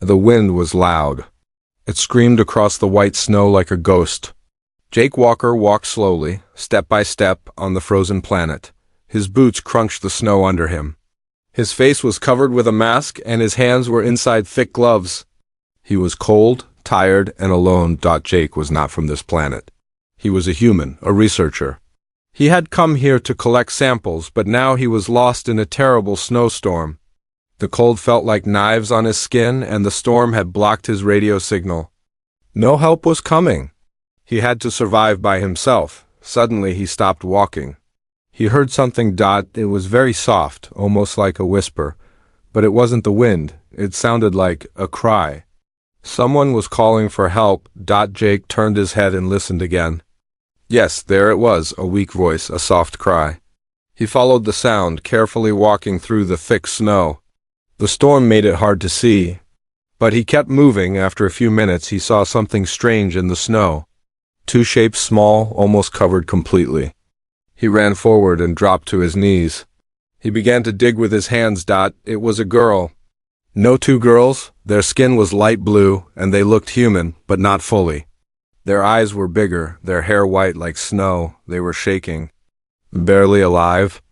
The wind was loud. It screamed across the white snow like a ghost. Jake Walker walked slowly, step by step, on the frozen planet. His boots crunched the snow under him. His face was covered with a mask, and his hands were inside thick gloves. He was cold, tired, and alone. Jake was not from this planet. He was a human, a researcher. He had come here to collect samples, but now he was lost in a terrible snowstorm. The cold felt like knives on his skin, and the storm had blocked his radio signal. No help was coming. He had to survive by himself. Suddenly he stopped walking. He heard something. It was very soft, almost like a whisper. But it wasn't the wind. It sounded like a cry. Someone was calling for help. Jake turned his head and listened again. Yes, there it was, a weak voice, a soft cry. He followed the sound, carefully walking through the thick snow. The storm made it hard to see, but he kept moving. After a few minutes, he saw something strange in the snow. Two shapes, small, almost covered completely. He ran forward and dropped to his knees. He began to dig with his hands. It was a girl. No, two girls. Their skin was light blue, and they looked human, but not fully. Their eyes were bigger, their hair white like snow. They were shaking, barely alive.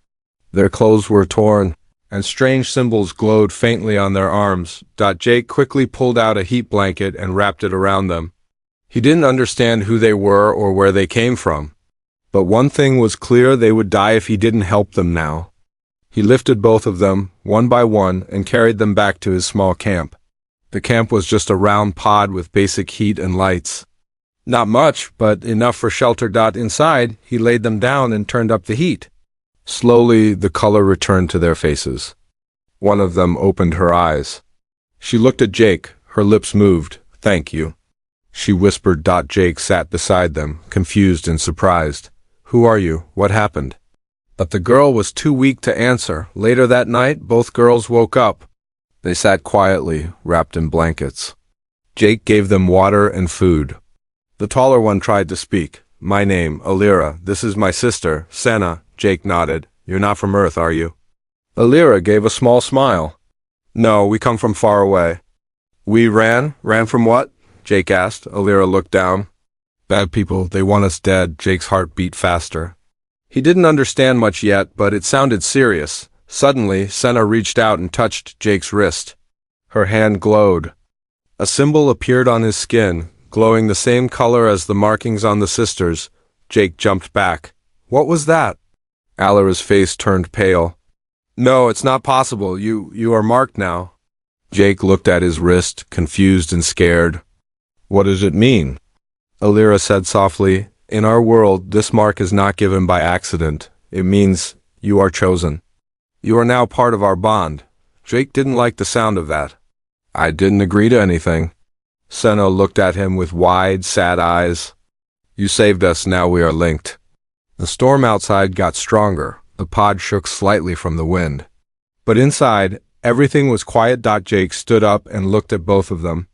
Their clothes were torn, and strange symbols glowed faintly on their arms. Jake quickly pulled out a heat blanket and wrapped it around them. He didn't understand who they were or where they came from. But one thing was clear: they would die if he didn't help them now. He lifted both of them, one by one, and carried them back to his small camp. The camp was just a round pod with basic heat and lights. Not much, but enough for shelter. Inside, he laid them down and turned up the heat. Slowly, the color returned to their faces. One of them opened her eyes. She looked at Jake. Her lips moved. "Thank you," she whispered. Jake sat beside them, confused and surprised. "Who are you? What happened?" But the girl was too weak to answer. Later that night, both girls woke up. They sat quietly, wrapped in blankets. Jake gave them water and food. The taller one tried to speak. "My name, Alira. This is my sister, Senna." Jake nodded. "You're not from Earth, are you?" Alira gave a small smile. "No, we come from far away." "We ran? Ran from what?" Jake asked. Alira looked down. "Bad people, they want us dead." Jake's heart beat faster. He didn't understand much yet, but it sounded serious. Suddenly, Senna reached out and touched Jake's wrist. Her hand glowed. A symbol appeared on his skin, glowing the same color as the markings on the sisters. Jake jumped back. "What was that?" Alira's face turned pale. "No, it's not possible. You are marked now." Jake looked at his wrist, confused and scared. "What does it mean?" Alira said softly, "In our world, this mark is not given by accident. It means you are chosen. You are now part of our bond." Jake didn't like the sound of that. "I didn't agree to anything." Senna looked at him with wide, sad eyes. "You saved us, now we are linked." The storm outside got stronger. The pod shook slightly from the wind. But inside, everything was quiet. Jake stood up and looked at both of them.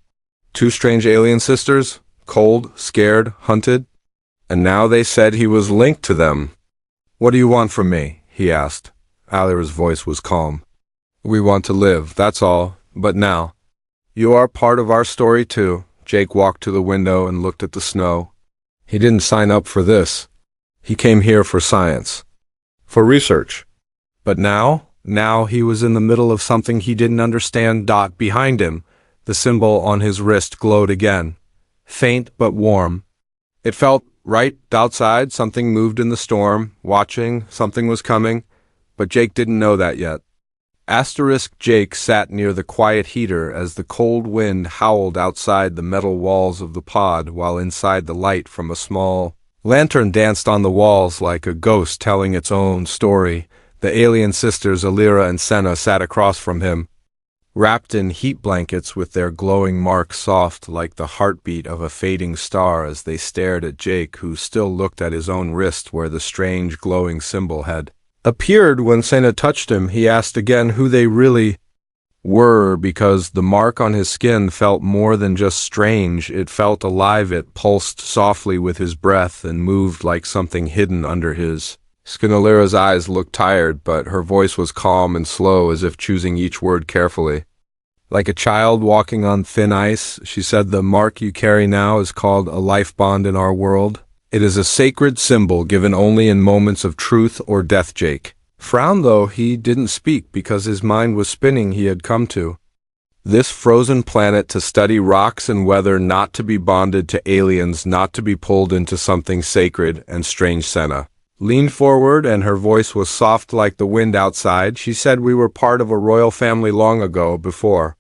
Two strange alien sisters, cold, scared, hunted. And now they said he was linked to them. "What do you want from me?" he asked. Alira's voice was calm. "We want to live, that's all. But now, you are part of our story too." Jake walked to the window and looked at the snow. He didn't sign up for this. He came here for science, for research. But now he was in the middle of something he didn't understand. Behind him, the symbol on his wrist glowed again, faint but warm. It felt right. Outside, something moved in the storm, watching. Something was coming, but Jake didn't know that yet. Jake sat near the quiet heater as the cold wind howled outside the metal walls of the pod, while inside the light from a small lantern danced on the walls like a ghost telling its own story. The alien sisters Alira and Senna sat across from him, wrapped in heat blankets with their glowing marks soft like the heartbeat of a fading star, as they stared at Jake, who still looked at his own wrist where the strange glowing symbol had appeared. When Senna touched him, he asked again who they really were, because the mark on his skin felt more than just strange. It felt alive. It pulsed softly with his breath and moved like something hidden under his skin. Alira's eyes looked tired, but her voice was calm and slow, as if choosing each word carefully. Like a child walking on thin ice, she said, the mark you carry now is called a life bond in our world. It is a sacred symbol given only in moments of truth or death. Jake frowned, though he didn't speak because his mind was spinning. He had come to this frozen planet to study rocks and weather, not to be bonded to aliens, not to be pulled into something sacred and strange. Senna leaned forward, and her voice was soft like the wind outside. She said, we were part of a royal family long ago, before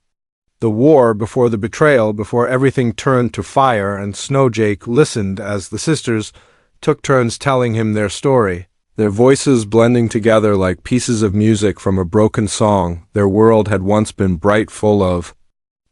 the war, before the betrayal, before everything turned to fire and snow. Jake listened as the sisters took turns telling him their story, their voices blending together like pieces of music from a broken song. Their world had once been bright, full of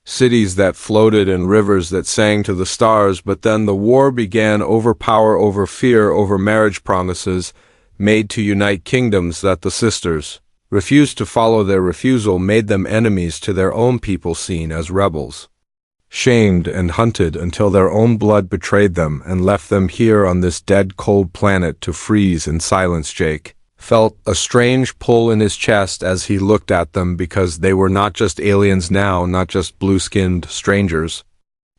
cities that floated and rivers that sang to the stars, but then the war began, over power, over fear, over marriage promises made to unite kingdoms that the sisters refused to follow. Their refusal made them enemies to their own people, seen as rebels, shamed and hunted until their own blood betrayed them and left them here on this dead, cold planet to freeze in silence. Jake felt a strange pull in his chest as he looked at them, because they were not just aliens now, not just blue-skinned strangers.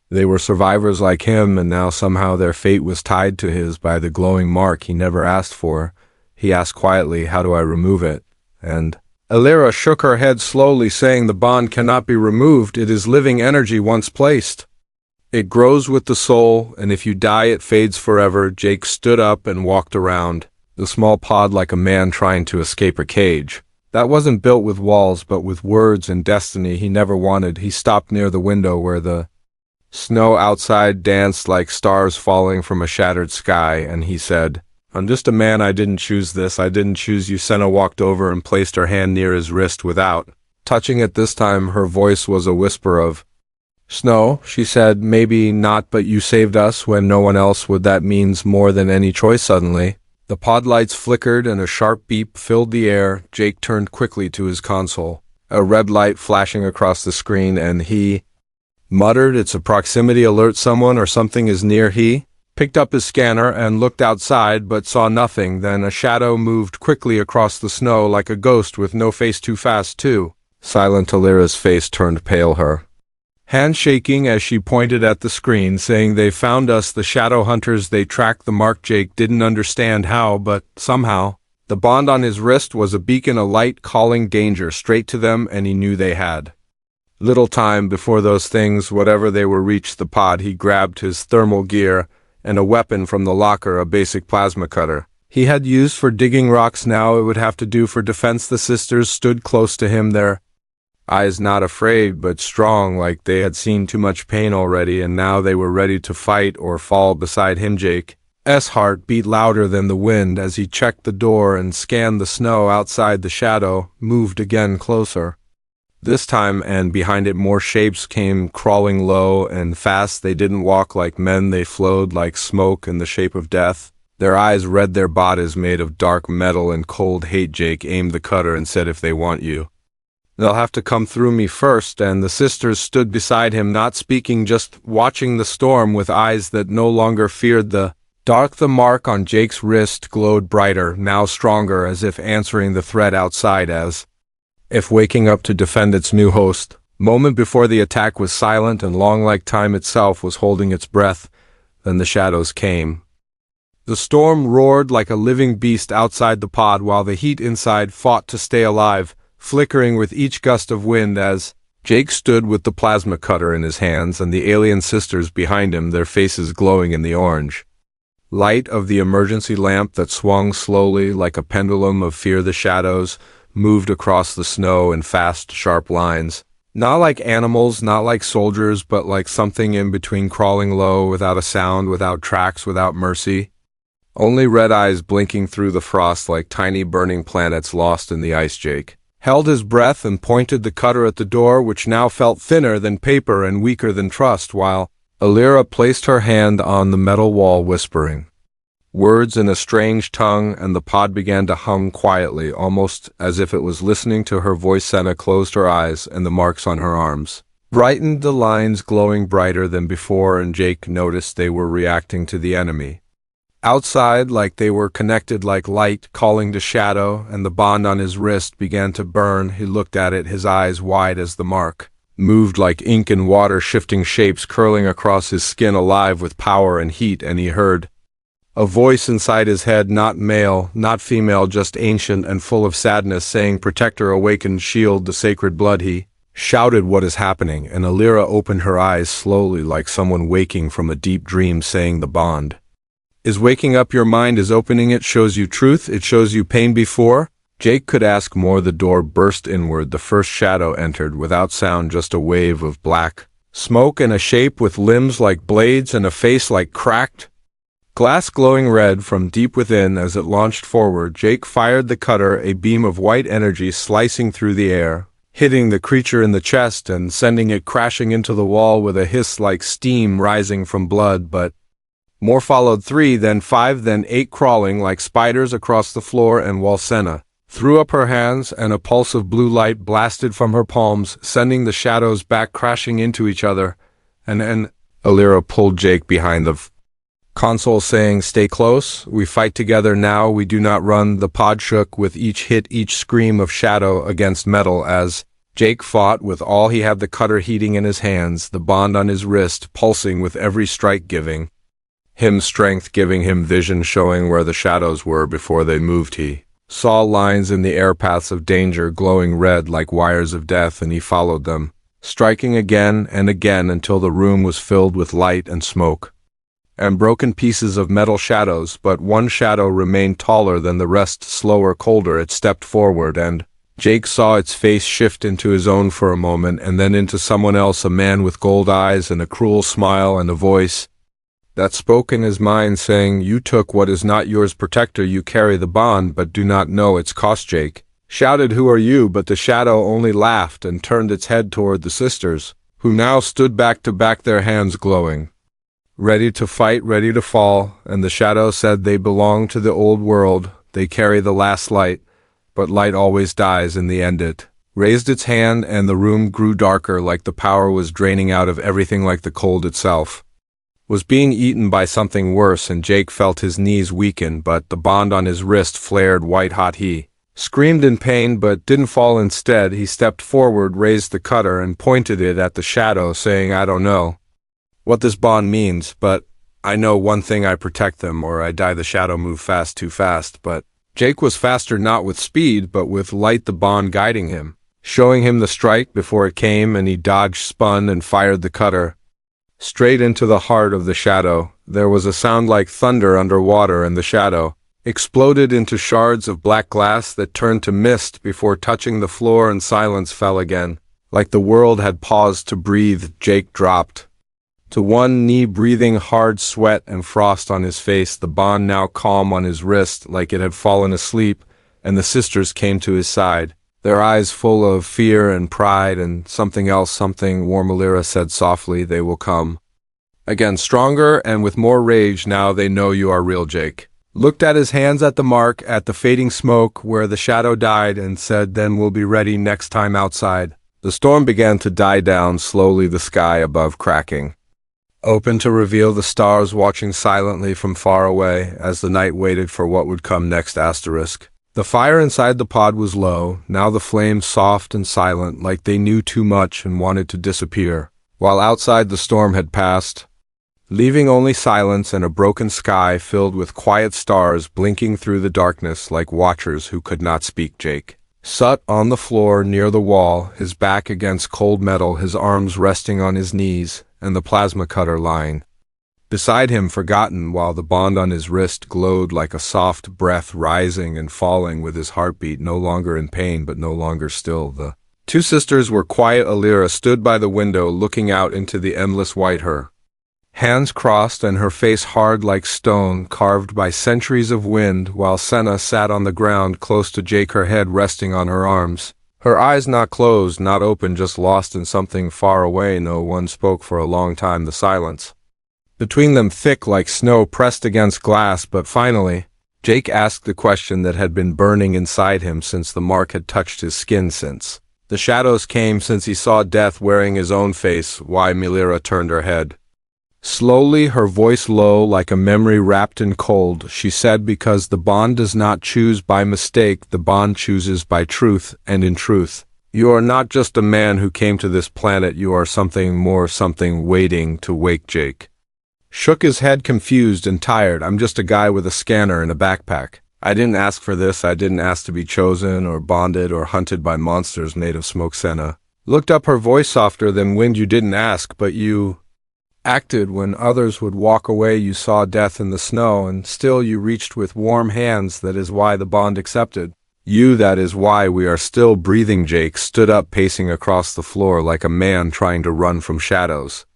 They were survivors like him, and now somehow their fate was tied to his by the glowing mark he never asked for. He asked quietly, how do I remove it? And Alira shook her head slowly, saying, the bond cannot be removed. It is living energy once placed. It grows with the soul, and if you die it fades forever. Jake stood up and walked around the small pod like a man trying to escape a cage that wasn't built with walls but with words and destiny he never wanted. He stopped near the window where the snow outside danced like stars falling from a shattered sky, and he said, I'm just a man. I didn't choose this. I didn't choose you. Senna walked over and placed her hand near his wrist without touching it. This time her voice was a whisper of snow. She said, maybe not, but you saved us when no one else would. That means more than any choice. Suddenly the pod lights flickered and a sharp beep filled the air. Jake turned quickly to his console, a red light flashing across the screen, and he muttered, it's a proximity alert. Someone or something is near. He picked up his scanner and looked outside but saw nothing. Then a shadow moved quickly across the snow like a ghost with no face. Too fast, too silent. Alira's face turned pale, her hand shaking as she pointed at the screen, saying, they found us, the shadow hunters. They tracked the mark. Jake didn't understand how, but somehow the bond on his wrist was a beacon, a light calling danger straight to them, and he knew they had little time before those things, whatever they were, reached the pod. He grabbed his thermal gear and a weapon from the locker, a basic plasma cutter he had used for digging rocks. Now it would have to do for defense. The sisters stood close to him, their eyes not afraid but strong, like they had seen too much pain already, and now they were ready to fight or fall beside him. Jake's heart beat louder than the wind as he checked the door and scanned the snow outside. The shadow moved again, closer this time, and behind it more shapes came crawling low and fast. They didn't walk like men, they flowed like smoke in the shape of death. Their eyes read their bodies made of dark metal and cold hate. Jake aimed the cutter and said, if they want you, they'll have to come through me first. And the sisters stood beside him, not speaking, just watching the storm with eyes that no longer feared the dark. The mark on Jake's wrist glowed brighter, now stronger, as if answering the threat outside, as if waking up to defend its new host. Moment before the attack was silent and long, like time itself was holding its breath. Then the shadows came. The storm roared like a living beast outside the pod, while the heat inside fought to stay alive, flickering with each gust of wind as Jake stood with the plasma cutter in his hands and the alien sisters behind him, their faces glowing in the orange light of the emergency lamp that swung slowly like a pendulum of fear. The shadows moved across the snow in fast, sharp lines, not like animals, not like soldiers, but like something in between, crawling low, without a sound, without tracks, without mercy. Only red eyes blinking through the frost like tiny burning planets lost in the ice. Jake held his breath and pointed the cutter at the door, which now felt thinner than paper and weaker than trust, while Alira placed her hand on the metal wall, whispering words in a strange tongue, and the pod began to hum quietly, almost as if it was listening to her voice. Senna closed her eyes, and the marks on her arms brightened, the lines glowing brighter than before, and Jake noticed they were reacting to the enemy outside, like they were connected, like light calling to shadow, and the bond on his wrist began to burn. He looked at it, his eyes wide as the mark moved like ink and water, shifting shapes, curling across his skin, alive with power and heat, and he heard a voice inside his head, not male, not female, just ancient and full of sadness, saying, "Protector, awaken, shield the sacred blood." He shouted, "What is happening?" And Alira opened her eyes slowly, like someone waking from a deep dream, saying, "The bond is waking up. Your mind is opening. It shows you truth. It shows you pain before." Jake could ask more. The door burst inward. The first shadow entered, without sound, just a wave of black smoke, and a shape with limbs like blades and a face like cracked glass glowing red from deep within. As it launched forward, Jake fired the cutter, a beam of white energy slicing through the air, hitting the creature in the chest and sending it crashing into the wall with a hiss like steam rising from blood. But more followed, 3, then 5, then 8, crawling like spiders across the floor, and Walsena threw up her hands, and a pulse of blue light blasted from her palms, sending the shadows back crashing into each other. And Alira pulled Jake behind the console, saying, "Stay close. We fight together now. We do not run." The pod shook with each hit, each scream of shadow against metal, as Jake fought with all he had, the cutter heating in his hands, the bond on his wrist pulsing with every strike, giving him strength, giving him vision, showing where the shadows were before they moved. He saw lines in the air, paths of danger, glowing red like wires of death, and he followed them, striking again and again until the room was filled with light and smoke and broken pieces of metal shadows. But one shadow remained taller than the rest, slower, colder. It stepped forward, and Jake saw its face shift into his own for a moment, and then into someone else, a man with gold eyes and a cruel smile, and a voice that spoke in his mind, saying, "You took what is not yours, Protector. You carry the bond, but do not know its cost." Jake shouted, "Who are you?" But the shadow only laughed and turned its head toward the sisters, who now stood back to back, their hands glowing, ready to fight, ready to fall. And the shadow said, "They belong to the old world. They carry the last light, but light always dies in the end." It raised its hand, and the room grew darker, like the power was draining out of everything, like the cold itself was being eaten by something worse. And Jake felt his knees weaken, but the bond on his wrist flared white hot. He screamed in pain, but didn't fall. Instead, he stepped forward, raised the cutter, and pointed it at the shadow, saying, "I don't know what this bond means, but I know one thing: I protect them or I die." The shadow moved fast, too fast, but Jake was faster, not with speed, but with light, the bond guiding him, showing him the strike before it came, and he dodged, spun, and fired the cutter straight into the heart of the shadow. There was a sound like thunder underwater, and the shadow exploded into shards of black glass that turned to mist before touching the floor, and silence fell again, like the world had paused to breathe. Jake dropped to one knee, breathing hard sweat and frost on his face, the bond now calm on his wrist, like it had fallen asleep. And the sisters came to his side, their eyes full of fear and pride and something else. "Something warm," Alira said softly. "They will come again, stronger and with more rage. Now they know you are real." Jake looked at his hands, at the mark, at the fading smoke where the shadow died, and said, "Then we'll be ready next time." Outside, the storm began to die down slowly, the sky above cracking open to reveal the stars watching silently from far away as the night waited for what would come next. The fire inside the pod was low, now the flames soft and silent, like they knew too much and wanted to disappear, while outside the storm had passed, leaving only silence and a broken sky filled with quiet stars blinking through the darkness like watchers who could not speak. Jake sat on the floor near the wall, his back against cold metal, his arms resting on his knees, and the plasma cutter lying beside him, forgotten, while the bond on his wrist glowed like a soft breath, rising and falling with his heartbeat, no longer in pain but no longer still. The two sisters were quiet. Alira stood by the window looking out into the endless white, her hands crossed and her face hard like stone carved by centuries of wind, while Senna sat on the ground close to Jake, her head resting on her arms, her eyes not closed, not open, just lost in something far away. No one spoke for a long time, the silence between them thick like snow pressed against glass. But finally, Jake asked the question that had been burning inside him since the mark had touched his skin, since the shadows came, since he saw death wearing his own face. "Why?" Alira turned her head slowly, her voice low like a memory wrapped in cold. She said, "Because the bond does not choose by mistake. The bond chooses by truth, and in truth, You are not just a man who came to this planet, you are something more, something waiting to wake. Jake shook his head, confused and tired. I'm just a guy with a scanner and a backpack. I didn't ask for this. I didn't ask to be chosen or bonded or hunted by monsters made of smoke. Senna looked up, her voice softer than wind. You didn't ask, but you acted when others would walk away. You saw death in the snow, and still you reached with warm hands. That is why the bond accepted you. That is why we are still breathing. Jake stood up, pacing across the floor like a man trying to run from shadows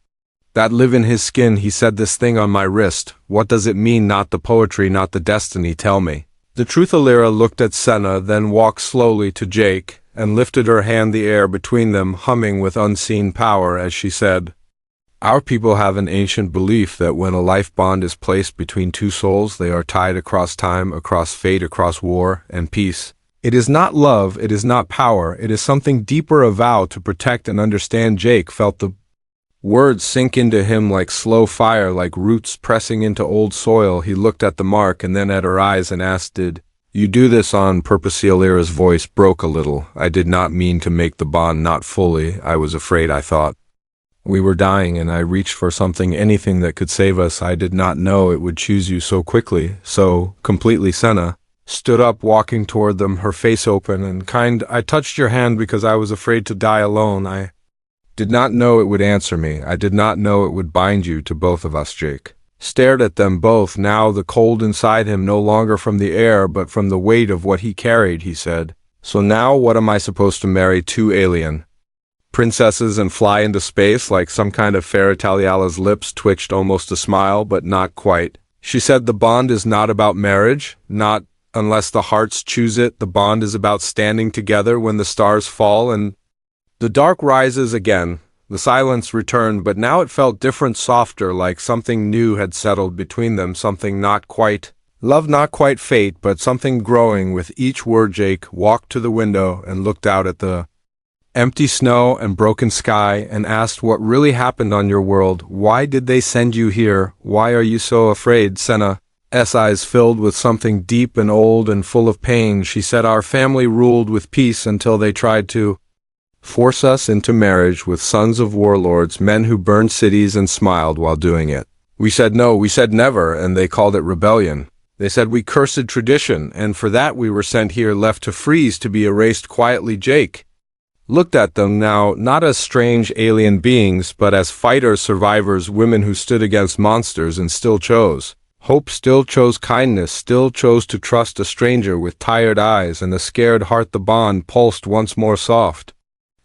that live in his skin. He said, this thing on my wrist, what does it mean? Not the poetry, not the destiny. Tell me the truth. Alira looked at Senna, then walked slowly to Jake and lifted her hand, the air between them humming with unseen power as she said, our people have an ancient belief that when a life bond is placed between two souls, they are tied across time, across fate, across war and peace. It is not love, it is not power, it is something deeper, a vow to protect and understand. Jake felt the words sink into him like slow fire, like roots pressing into old soil. He looked at the mark and then at her eyes and asked, did you do this on purpose? Alira's voice broke a little. I did not mean to make the bond, not fully. I was afraid. I thought we were dying and I reached for something, anything that could save us. I did not know it would choose you so quickly, so completely. Senna stood up, walking toward them, her face open and kind. I touched your hand because I was afraid to die alone. I did not know it would answer me. I did not know it would bind you to both of us. Jake stared at them both, now the cold inside him, no longer from the air but from the weight of what he carried. He said, so now what am I supposed to marry two alien princesses and fly into space like some kind of fairy tale? Alia's lips twitched, almost a smile, but not quite. She said, the bond is not about marriage, not unless the hearts choose it. The bond is about standing together when the stars fall and the dark rises again. The silence returned, but now it felt different, softer, like something new had settled between them, something not quite love, not quite fate, but something growing with each word. Jake walked to the window and looked out at the empty snow and broken sky and asked, what really happened on your world? Why did they send you here? Why are you so afraid? Senna's eyes filled with something deep and old and full of pain. She said, our family ruled with peace until they tried to force us into marriage with sons of warlords, men who burned cities and smiled while doing it. We said no, we said never, and they called it rebellion. They said we cursed tradition, and for that we were sent here, left to freeze, to be erased quietly. Jake looked at them now, not as strange alien beings, but as fighters, survivors, women who stood against monsters and still chose hope, still chose kindness, still chose to trust a stranger. With tired eyes and a scared heart, the bond pulsed once more, soft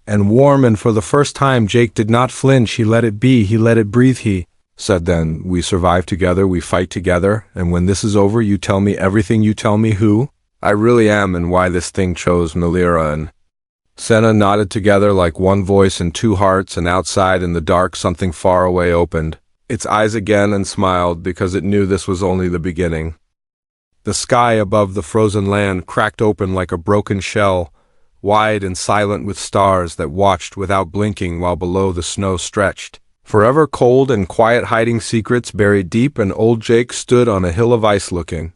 and warm, and for the first time Jake did not flinch. He let it be, he let it breathe. He said then, we survive together, we fight together, and when this is over you tell me everything. You tell me who I really am and why this thing chose Melira. And Senna nodded together like one voice and two hearts, and outside in the dark something far away opened its eyes again and smiled because it knew this was only the beginning. The sky above the frozen land cracked open like a broken shell, wide and silent, with stars that watched without blinking, while below the snow stretched forever, cold and quiet, hiding secrets buried deep. And old Jake stood on a hill of ice, looking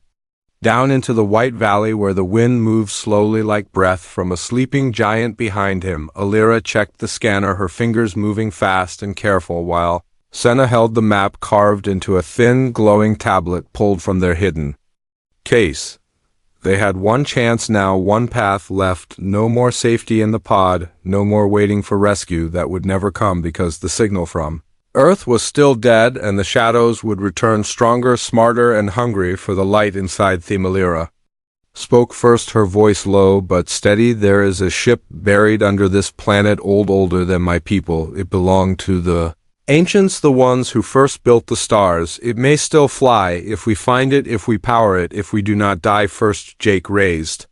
down into the white valley where the wind moved slowly like breath from a sleeping giant behind him. Alira checked the scanner, her fingers moving fast and careful, while Senna held the map carved into a thin, glowing tablet pulled from their hidden case. They had one chance now, one path left, no more safety in the pod, no more waiting for rescue that would never come because the signal from Earth was still dead, and the shadows would return stronger, smarter, and hungry for the light inside. Themalira spoke first, her voice low but steady. There is a ship buried under this planet, old, older than my people. It belonged to the ancients, the ones who first built the stars. It may still fly if we find it, if we power it, if we do not die first. Jake raised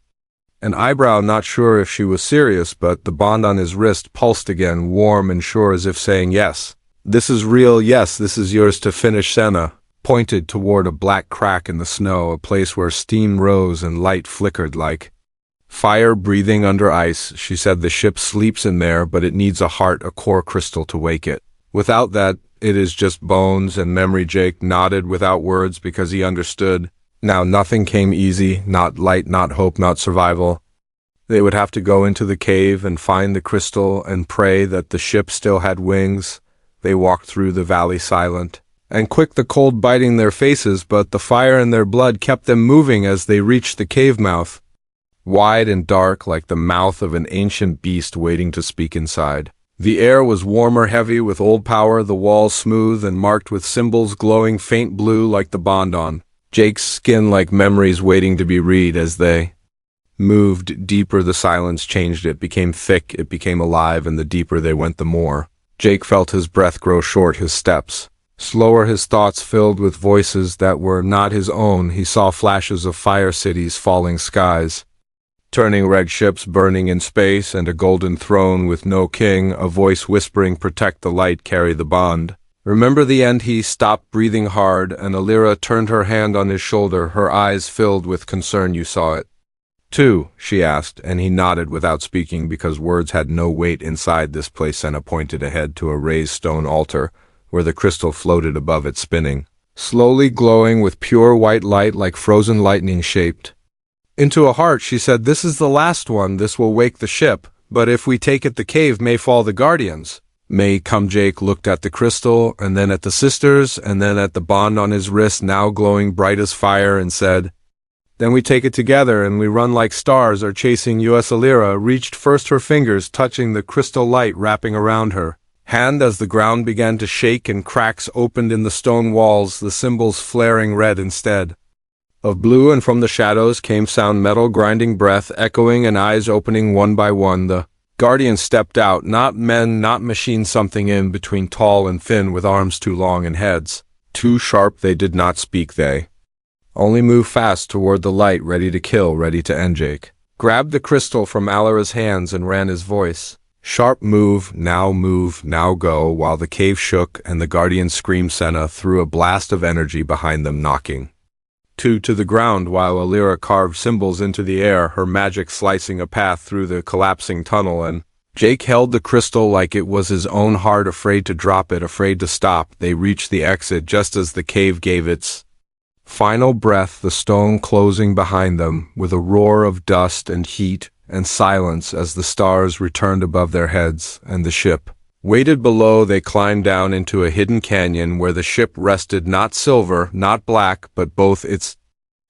an eyebrow, not sure if she was serious, but the bond on his wrist pulsed again, warm and sure, as if saying, yes, this is real, yes, this is yours to finish. Senna pointed toward a black crack in the snow, a place where steam rose and light flickered like fire breathing under ice. She said, the ship sleeps in there, but it needs a heart, a core crystal to wake it. Without that, it is just bones and memory. Jake nodded without words because he understood. Now nothing came easy, not light, not hope, not survival. They would have to go into the cave and find the crystal and pray that the ship still had wings. They walked through the valley silent, and quick the cold biting their faces, but the fire in their blood kept them moving as they reached the cave mouth, wide and dark like the mouth of an ancient beast waiting to speak inside. The air was warmer, heavy with old power, the walls smooth and marked with symbols glowing faint blue like the bond on Jake's skin, like memories waiting to be read. As they moved deeper, the silence changed. It became thick, it became alive, and the deeper they went, the more Jake felt his breath grow short, his steps slower, his thoughts filled with voices that were not his own. He saw flashes of fire cities, falling skies, turning red ships burning in space, and a golden throne with no king, a voice whispering, "Protect the light, carry the bond. Remember the end." He stopped breathing hard, and Alira turned her hand on his shoulder, her eyes filled with concern. "You saw it too?" she asked, and he nodded without speaking because words had no weight inside this place. Senna pointed ahead to a raised stone altar where the crystal floated above it, spinning, slowly glowing with pure white light like frozen lightning shaped into a heart. She said, "This is the last one. This will wake the ship. But if we take it, the cave may fall. The guardians may come." Jake looked at the crystal, and then at the sisters, and then at the bond on his wrist, now glowing bright as fire, and said, "Then we take it together and we run like stars are chasing us." Alira reached first, her fingers touching the crystal light wrapping around her hand as the ground began to shake and cracks opened in the stone walls, the symbols flaring red instead of blue, and from the shadows came sound, metal grinding, breath echoing, and eyes opening one by one. The guardians stepped out, not men, not machines, something in between, tall and thin, with arms too long and heads too sharp. They did not speak, they only moved fast toward the light, ready to kill, ready to end. Jake grabbed the crystal from Alira's hands and ran, his voice sharp, move, now go, while the cave shook and the guardians screamed. Senna threw a blast of energy behind them, knocking two to the ground, while Alira carved symbols into the air, her magic slicing a path through the collapsing tunnel, and Jake held the crystal like it was his own heart, afraid to drop it, afraid to stop. They reached the exit just as the cave gave its final breath, the stone closing behind them with a roar of dust and heat and silence as the stars returned above their heads and the ship waited below. They climbed down into a hidden canyon where the ship rested, not silver, not black, but both, its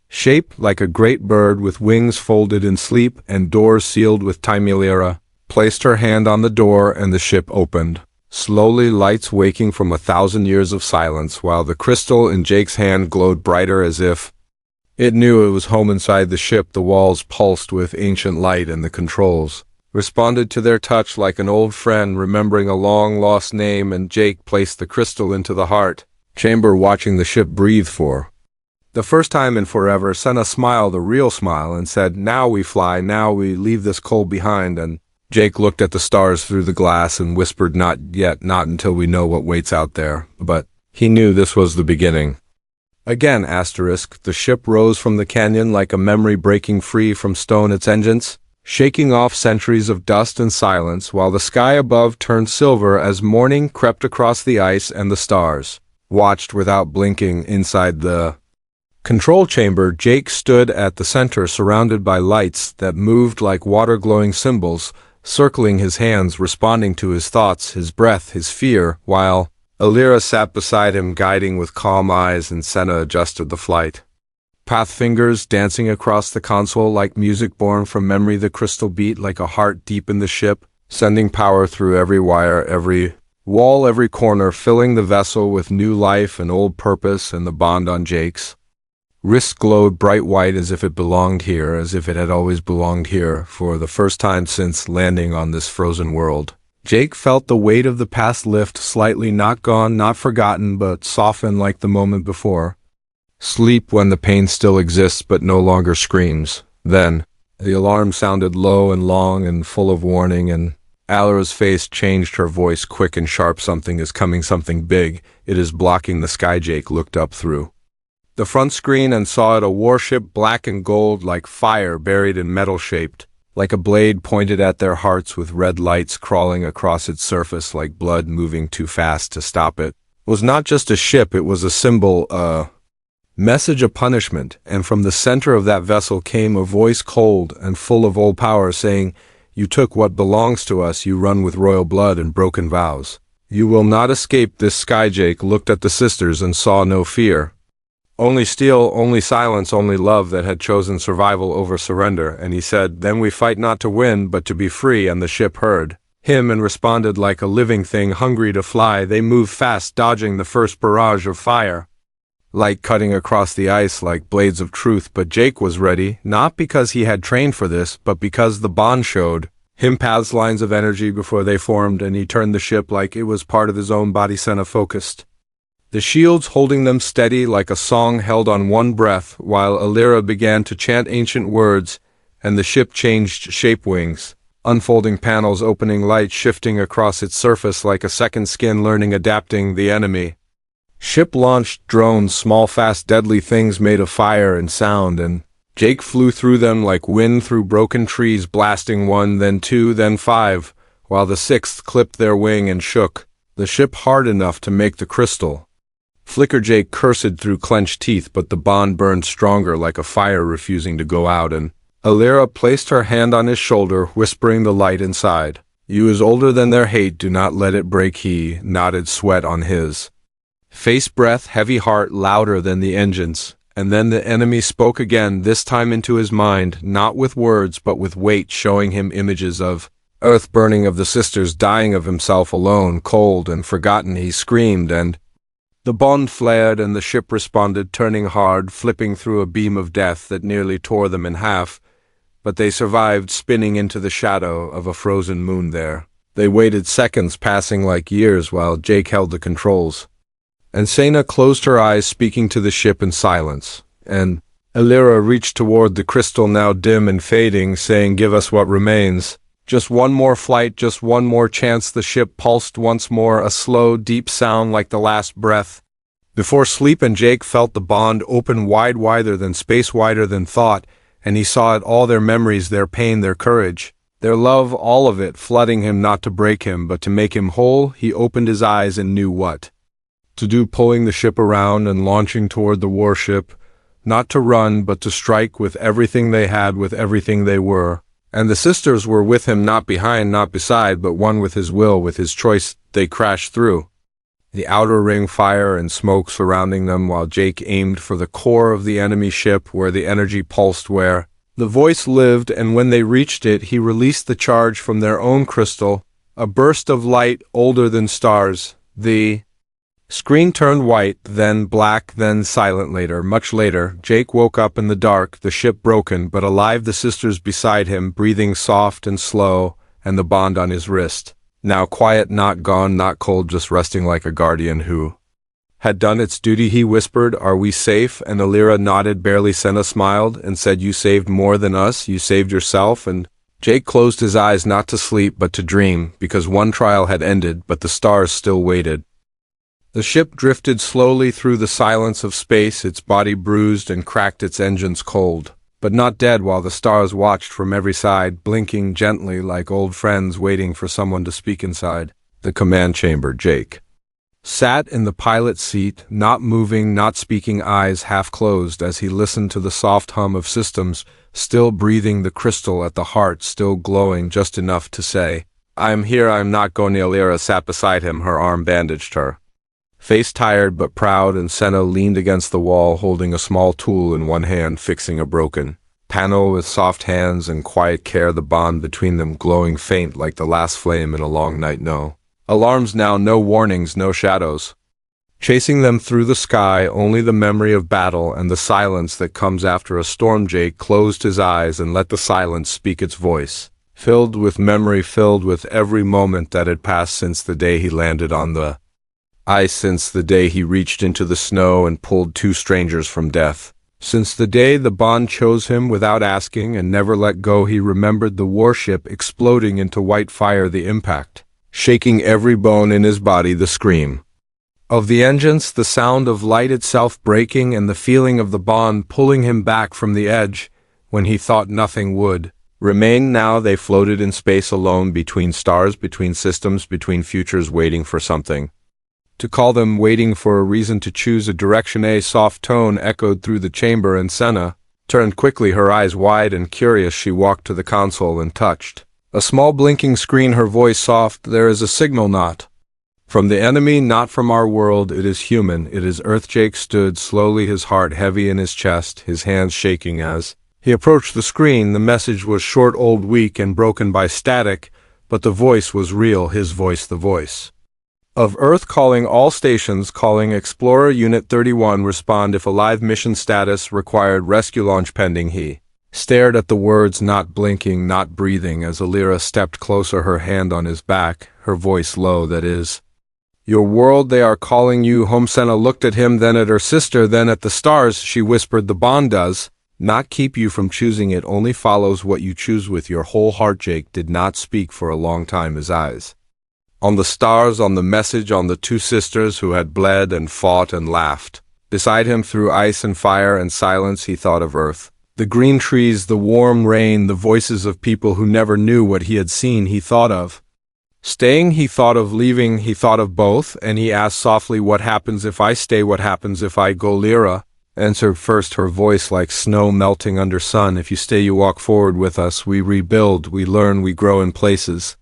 shape like a great bird with wings folded in sleep and doors sealed with time. Alira placed her hand on the door and the ship opened slowly, lights waking from 1,000 years of silence, while the crystal in Jake's hand glowed brighter as if it knew it was home inside the ship. The walls pulsed with ancient light and the controls responded to their touch like an old friend remembering a long-lost name, and Jake placed the crystal into the heart chamber, watching the ship breathe for the first time in forever. Senna smiled, a real smile, and said, "Now we fly, now we leave this cold behind." And Jake looked at the stars through the glass and whispered, "Not yet, not until we know what waits out there." But he knew this was the beginning. Again, the ship rose from the canyon like a memory breaking free from stone, its engines shaking off centuries of dust and silence, while the sky above turned silver as morning crept across the ice, and the stars watched without blinking. Inside the control chamber, Jake stood at the center, surrounded by lights that moved like water, glowing symbols circling his hands, responding to his thoughts, his breath, his fear, while Alira sat beside him, guiding with calm eyes, and Senna adjusted the flight path, fingers dancing across the console like music born from memory. The crystal beat like a heart deep in the ship, sending power through every wire, every wall, every corner, filling the vessel with new life and old purpose. And the bond on Jake's wrist glowed bright white as if it belonged here, as if it had always belonged here. For the first time since landing on this frozen world, Jake felt the weight of the past lift slightly, not gone, not forgotten, but soften like the moment before. Sleep, when the pain still exists but no longer screams. Then the alarm sounded low and long and full of warning, and Alira's face changed, her voice quick and sharp. "Something is coming, something big. It is blocking the sky." Jake looked up through the front screen and saw it, a warship, black and gold like fire, buried in metal, shaped like a blade pointed at their hearts, with red lights crawling across its surface like blood moving too fast to stop it. It was not just a ship, it was a symbol, Message of punishment, and from the center of that vessel came a voice cold and full of old power saying, "You took what belongs to us, you run with royal blood and broken vows. You will not escape this sky." Jake looked at the sisters and saw no fear. Only steel, only silence, only love that had chosen survival over surrender, and he said, "Then we fight not to win, but to be free." And the ship heard him and responded like a living thing hungry to fly. They moved fast, dodging the first barrage of fire, light cutting across the ice like blades of truth. But Jake was ready, not because he had trained for this, but because the bond showed him paths, lines of energy before they formed, and he turned the ship like it was part of his own body, center focused. The shields holding them steady like a song held on one breath, while Alira began to chant ancient words, and the ship changed shape, wings, unfolding panels, opening, light shifting across its surface like a second skin, learning, adapting. The enemy ship launched drones, small, fast, deadly things made of fire and sound, and Jake flew through them like wind through broken trees, blasting one, then two, then five, while the sixth clipped their wing and shook the ship hard enough to make the crystal flicker. Jake cursed through clenched teeth, but the bond burned stronger like a fire refusing to go out, and Alira placed her hand on his shoulder, whispering the light inside. "You is older than their hate, do not let it break." He nodded, sweat on his face, breath, heavy heart, louder than the engines. And then the enemy spoke again, this time into his mind, not with words but with weight, showing him images of earth burning, of the sisters dying, of himself alone, cold and forgotten. He screamed, and the bond flared, and the ship responded, turning hard, flipping through a beam of death that nearly tore them in half. But they survived, spinning into the shadow of a frozen moon there. They waited, seconds passing like years, while Jake held the controls. And Sena closed her eyes, speaking to the ship in silence. And Alira reached toward the crystal, now dim and fading, saying, "Give us what remains. Just one more flight, just one more chance." The ship pulsed once more, a slow, deep sound like the last breath before sleep, and Jake felt the bond open wide, wider than space, wider than thought, and he saw it all, their memories, their pain, their courage, their love, all of it flooding him, not to break him, but to make him whole. He opened his eyes and knew what to do, pulling the ship around and launching toward the warship, not to run, but to strike with everything they had, with everything they were. And the sisters were with him, not behind, not beside, but one with his will, with his choice. They crashed through the outer ring, fire and smoke surrounding them, while Jake aimed for the core of the enemy ship, where the energy pulsed, where the voice lived. And when they reached it, he released the charge from their own crystal, a burst of light older than stars. The screen turned white, then black, then silent. Later, much later, Jake woke up in the dark, the ship broken but alive, the sisters beside him, breathing soft and slow, and the bond on his wrist. Now quiet, not gone, not cold, just resting like a guardian who had done its duty. He whispered, "Are we safe?" And Alira nodded, barely. Senna smiled and said, "You saved more than us, you saved yourself." And Jake closed his eyes, not to sleep but to dream, because one trial had ended, but the stars still waited. The ship drifted slowly through the silence of space, its body bruised and cracked, its engines cold, but not dead, while the stars watched from every side, blinking gently like old friends waiting for someone to speak. Inside the command chamber, Jake sat in the pilot's seat, not moving, not speaking, eyes half closed, as he listened to the soft hum of systems, still breathing, the crystal at the heart still glowing just enough to say, "I am here, I am not going." Alira sat beside him, her arm bandaged, her face tired but proud, and Senna leaned against the wall, holding a small tool in one hand, fixing a broken panel with soft hands and quiet care, the bond between them glowing faint like the last flame in a long night. No alarms now, no warnings, no shadows chasing them through the sky, only the memory of battle and the silence that comes after a storm. Jake closed his eyes and let the silence speak its voice, filled with memory, filled with every moment that had passed since the day he landed on the ice, since the day he reached into the snow and pulled two strangers from death, since the day the bond chose him without asking and never let go. He remembered the warship exploding into white fire, the impact shaking every bone in his body, the scream of the engines, the sound of light itself breaking, and the feeling of the bond pulling him back from the edge when he thought nothing would remain. Now they floated in space alone, between stars, between systems, between futures, waiting for something To call them, waiting for a reason to choose a direction. A soft tone echoed through the chamber, and Senna turned quickly, her eyes wide and curious. She walked to the console and touched a small blinking screen, her voice soft. There is a signal, not from the enemy, not from our world. It is human. It is Earth. Jake stood slowly, his heart heavy in his chest, his hands shaking as he approached the screen. The message was short, old, weak, and broken by static, but the voice was real, his voice, the voice of Earth, calling all stations, calling Explorer Unit 31, respond if alive, mission status required, rescue launch pending. He stared at the words, not blinking, not breathing, as Alira stepped closer, her hand on his back, her voice low. That is your world, they are calling you home. Senna looked at him, then at her sister, then at the stars. She whispered, the bond does not keep you from choosing, it only follows what you choose with your whole heart. Jake did not speak for a long time, his eyes on the stars, on the message, on the two sisters who had bled and fought and laughed beside him through ice and fire and silence. He thought of Earth, the green trees, the warm rain, the voices of people who never knew what he had seen. He thought of staying, he thought of leaving, he thought of both, and he asked softly, what happens if I stay, what happens if I go? Lyra answered first, her voice like snow melting under sun. If you stay, you walk forward with us, we rebuild, we learn, we grow in places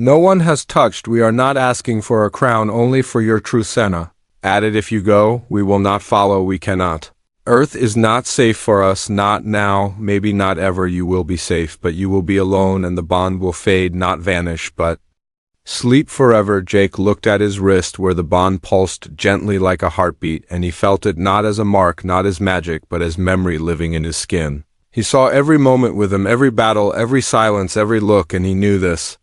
no one has touched. We are not asking for a crown, only for your truth. Senna added, if you go, we will not follow, we cannot. Earth is not safe for us, not now, maybe not ever. You will be safe, but you will be alone, and the bond will fade, not vanish, but sleep forever. Jake looked at his wrist where the bond pulsed gently like a heartbeat, and he felt it not as a mark, not as magic, but as memory living in his skin. He saw every moment with him, every battle, every silence, every look, and he knew this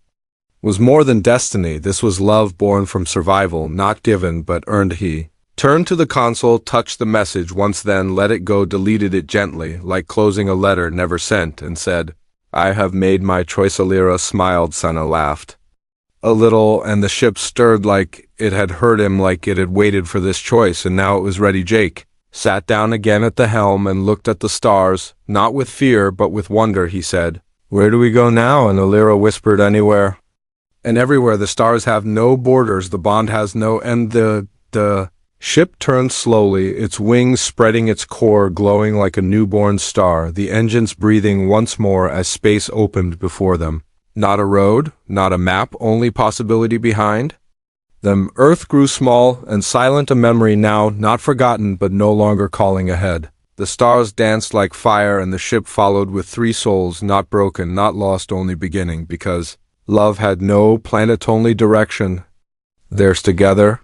was more than destiny. This was love born from survival, not given, but earned. He turned to the console, touched the message once, then let it go, deleted it gently, like closing a letter never sent, and said, I have made my choice. Alira smiled. Senna laughed a little, and the ship stirred like it had heard him, like it had waited for this choice, and now it was ready. Jake sat down again at the helm and looked at the stars, not with fear, but with wonder. He said, where do we go now? And Alira whispered, anywhere and everywhere. The stars have no borders, the bond has no end. The ship turned slowly, its wings spreading, its core glowing like a newborn star, the engines breathing once more as space opened before them. Not a road, not a map, only possibility behind them. Earth grew small and silent, a memory now, not forgotten, but no longer calling ahead. The stars danced like fire, and the ship followed with three souls, not broken, not lost, only beginning, because love had no planet, only direction. Theirs together,